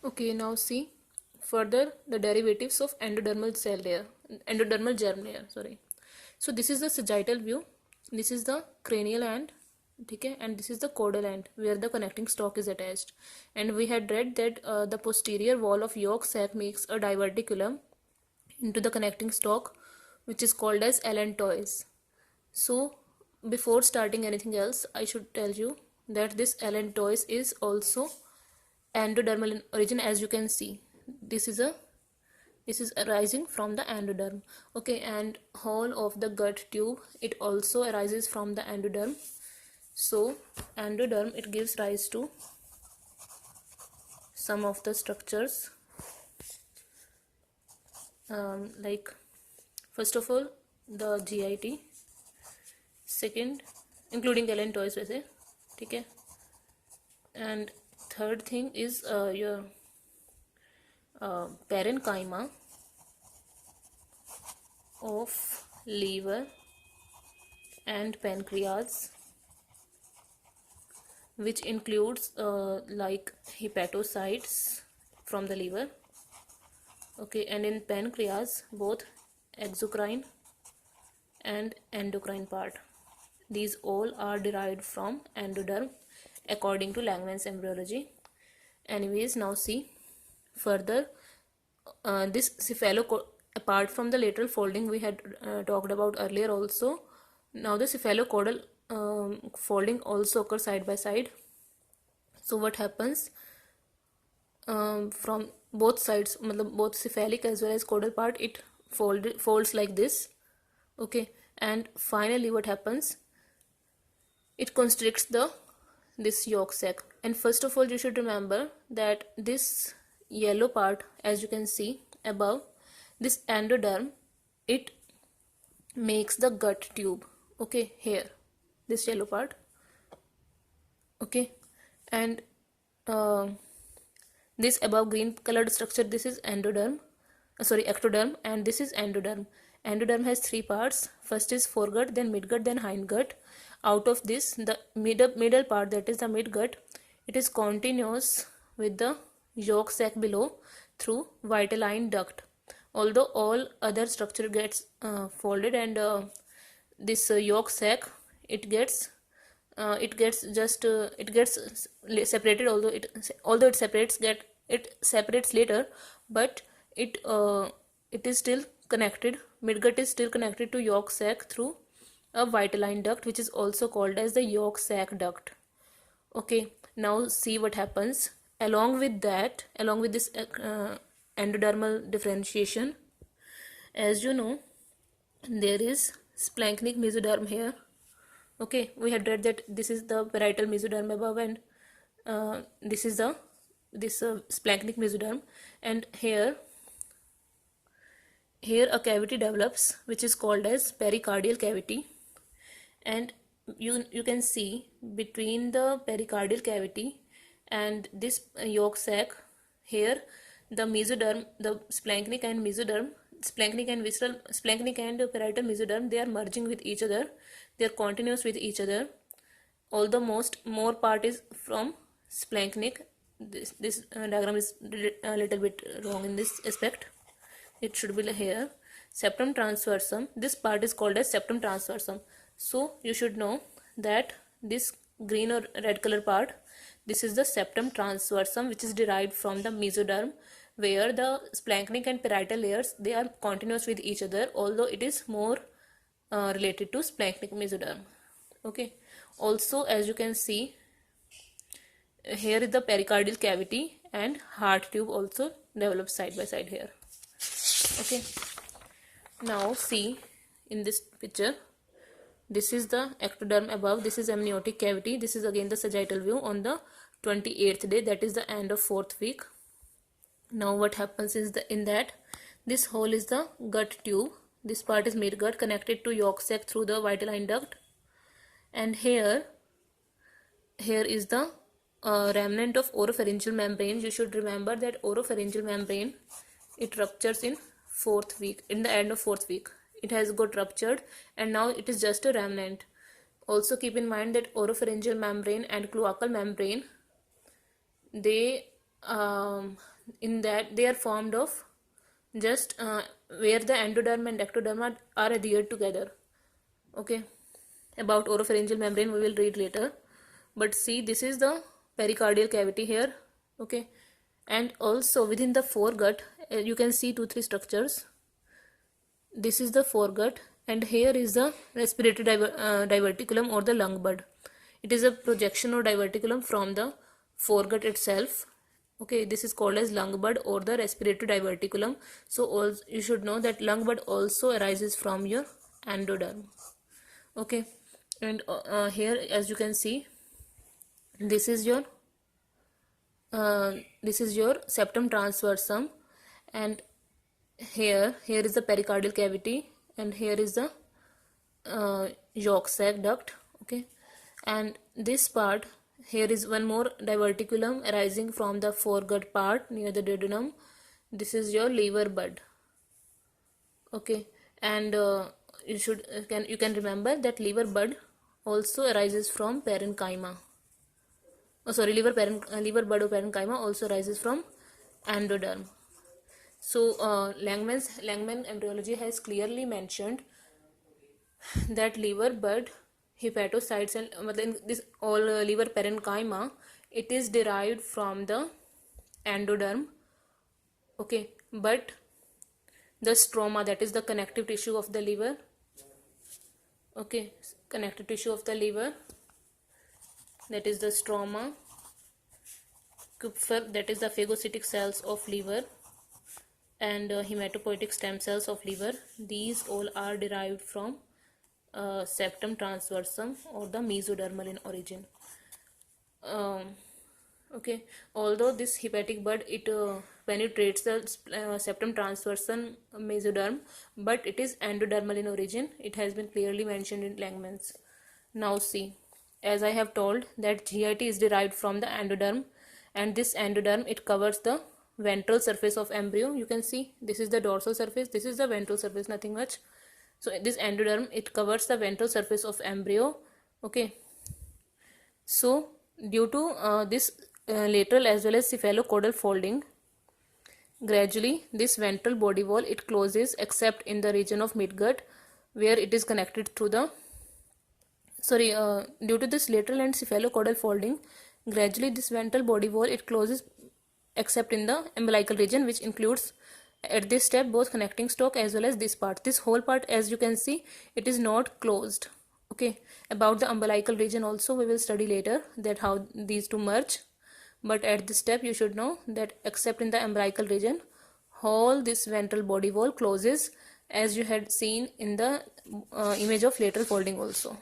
Okay, now see further the derivatives of endodermal germ layer. Sorry. So this is the sagittal view. This is the cranial end. Okay, and this is the caudal end where the connecting stalk is attached. And we had read that the posterior wall of yolk sac makes a diverticulum into the connecting stalk, which is called as allantois. So before starting anything else, I should tell you that this allantois is also endodermal in origin. As you can see, this is arising from the endoderm. Okay, and whole of the gut tube, it also arises from the endoderm. So endoderm, it gives rise to some of the structures, like first of all the GIT, second including allantois वैसे, ठीक है, and third thing is your parenchyma of liver and pancreas, which includes like hepatocytes from the liver. Okay, and in pancreas both exocrine and endocrine part, these all are derived from endoderm according to Langmann's embryology. Anyways, now see further this apart from the lateral folding we had talked about earlier also. Now the cephalocaudal folding also occurs side by side. So what happens, from both sides, both cephalic as well as caudal part, it folds like this. Okay, and finally what happens, it constricts this yolk sac. And first of all, you should remember that this yellow part, as you can see above, this endoderm, it makes the gut tube. Okay, here this yellow part. Okay, and this above green colored structure, this is ectoderm, and this is endoderm. Endoderm has three parts. First is foregut, then midgut, then hindgut. Out of this, the middle part, that is the midgut, it is continuous with the yolk sac below through vitelline duct. Although all other structure gets folded, and this yolk sac, it gets separated, although it separates later, but it is still connected. Midgut is still connected to yolk sac through a vitelline duct, which is also called as the yolk sac duct. Okay, now see what happens along with this endodermal differentiation. As you know, there is splanchnic mesoderm here. Okay, we had read that this is the parietal mesoderm above, and this is this splanchnic mesoderm, and here a cavity develops which is called as pericardial cavity. And you can see between the pericardial cavity and this yolk sac, here the mesoderm, the splanchnic and parietal mesoderm, they are merging with each other, they are continuous with each other. Although more part is from splanchnic. This diagram is a little bit wrong in this aspect. It should be here, septum transversum. This part is called as septum transversum. So you should know that this green or red color part, this is the septum transversum, which is derived from the mesoderm, where the splanchnic and parietal layers, they are continuous with each other, although it is more related to splanchnic mesoderm. Okay, also as you can see, here is the pericardial cavity, and heart tube also develops side by side here. Okay, now see in this picture, this is the ectoderm above, this is amniotic cavity, this is again the sagittal view on the 28th day, that is the end of 4th week. Now what happens is in that this hole is the gut tube, this part is midgut connected to yolk sac through the vitelline duct, and here is the remnant of oropharyngeal membrane. You should remember that oropharyngeal membrane, it ruptures in 4th week, in the end of 4th week. It has got ruptured, and now it is just a remnant. Also keep in mind that oropharyngeal membrane and cloacal membrane, they in that they are formed of just where the endoderm and ectoderm are adhered together. Okay, about oropharyngeal membrane we will read later, but see, this is the pericardial cavity here. Okay, and also within the foregut you can see 2-3 structures. This is the foregut, and here is the respiratory diverticulum or the lung bud. It is a projection or diverticulum from the foregut itself. Okay, this is called as lung bud or the respiratory diverticulum. So also, you should know that lung bud also arises from your endoderm. Okay, and here as you can see, this is your septum transversum, and here is the pericardial cavity, and here is the yolk sac duct. Okay, and this part here is one more diverticulum arising from the foregut part near the duodenum. This is your liver bud. Okay, and you can remember that liver bud also arises from parenchyma. Oh, sorry, liver bud or parenchyma also arises from endoderm. So Langman embryology has clearly mentioned that liver bud, hepatocytes, and this all liver parenchyma, it is derived from the endoderm. Okay, but the stroma, that is the connective tissue of the liver. Okay, connective tissue of the liver, that is the stroma. Kupfer, that is the phagocytic cells of liver, and hematopoietic stem cells of liver. These all are derived from septum transversum or the mesodermal in origin. Okay, although this hepatic bud, it penetrates the septum transversum mesoderm, but it is endodermal in origin. It has been clearly mentioned in Langman's. Now see, as I have told that GIT is derived from the endoderm, and this endoderm, it covers the ventral surface of embryo. You can see this is the dorsal surface, this is the ventral surface, nothing much. So this endoderm, it covers the ventral surface of embryo. Okay, so due to this lateral as well as cephalocaudal folding, gradually this ventral body wall, it closes except in the region of midgut where it is connected through the due to this lateral and cephalocaudal folding, gradually this ventral body wall, it closes except in the umbilical region, which includes at this step both connecting stalk as well as this part. This whole part, as you can see, it is not closed. Okay, about the umbilical region also we will study later, that how these two merge, but at this step you should know that except in the umbilical region, whole this ventral body wall closes, as you had seen in the image of lateral folding also.